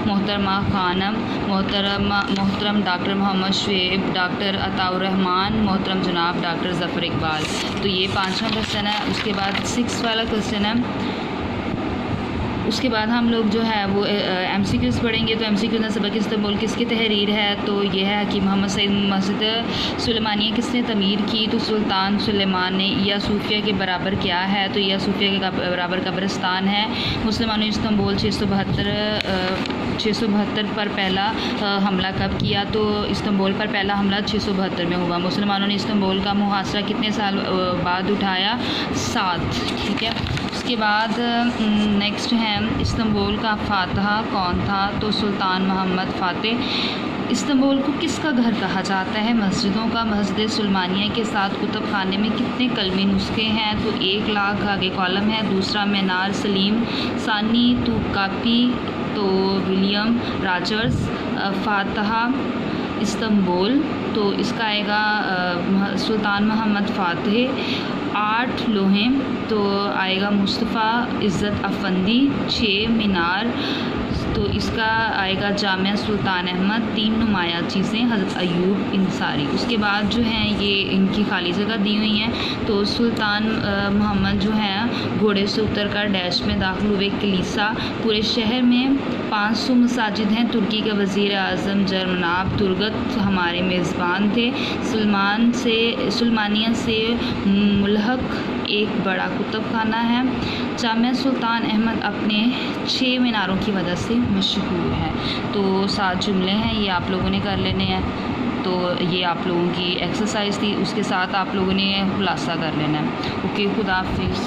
मोहतरमा खानम, मोहतरम doctor Mohammad Shoaib, doctor Ataur Rahman, मोहतरम जनाब डॉक्टर ज़फ़र इकबाल। तो ये 5वां क्वेश्चन है। उसके बाद 6 वाला क्वेश्चन है। उसके बाद हम लोग जो है वो MCQs पढ़ेंगे। तो MCQ में सबक इस्तांबुल किसकी तहरीर है? तो ये है कि मोहम्मद सईद मस्जिद सुलेमानिया किसने तमीर की? तो सुल्तान सुलेमान ने। या सूफिया के बराबर क्या है? तो या सूफिया के बराबर कब्रिस्तान है। मुसलमानों ने इस्तांबुल 672 पर पहला हमला कब किया? तो इस्तांबुल पर पहला हमला 672 में हुआ। मुसलमानों ने इस्तांबुल का मुहासरा कितने साल बाद उठाया? 7। ठीक है। उसके बाद नेक्स्ट है इस्तांबुल का फातह कौन था? तो सुल्तान मोहम्मद फ़ातिह। इस्तांबुल को किसका घर कहा जाता है? मस्जिदों का। मस्जिद सुलेमानिया के साथ कुतुब खाने में कितने कलमी नुस्खे हैं? तो 1 लाख आगे कॉलम है। दूसरा मीनार सलीम सानी तुकापी, तो विलियम राजर्स। फातह इस्तांबुल, तो इसका आएगा सुल्तान मोहम्मद फ़ातिह। 8 लोहें, तो आएगा मुस्तफ़ा इज़्ज़त अफंदी। 6 मीनार, तो इसका आएगा जामिया सुल्तान अहमद। 3 नुमाया चीज़ें हज़रत अयूब इंसारी। उसके बाद जो हैं ये इनकी खाली जगह दी हुई हैं। तो सुल्तान मोहम्मद जो है घोड़े से उतर कर डैश में दाखिल हुए। कलीसा पूरे शहर में 500 मसाजिद हैं। तुर्की के वज़ीर आज़म जनाब तुर्गत हमारे मेज़बान थे। सुलेमानिया से मुल्हक एक बड़ा कुतुब खाना है। जामिया सुल्तान अहमद अपने 6 मीनारों की वजह से मशहूर है। तो 7 जुमले हैं, ये आप लोगों ने कर लेने हैं। तो ये आप लोगों की एक्सरसाइज थी, उसके साथ आप लोगों ने खुलासा कर लेना है। ओके, खुदा हाफिज़।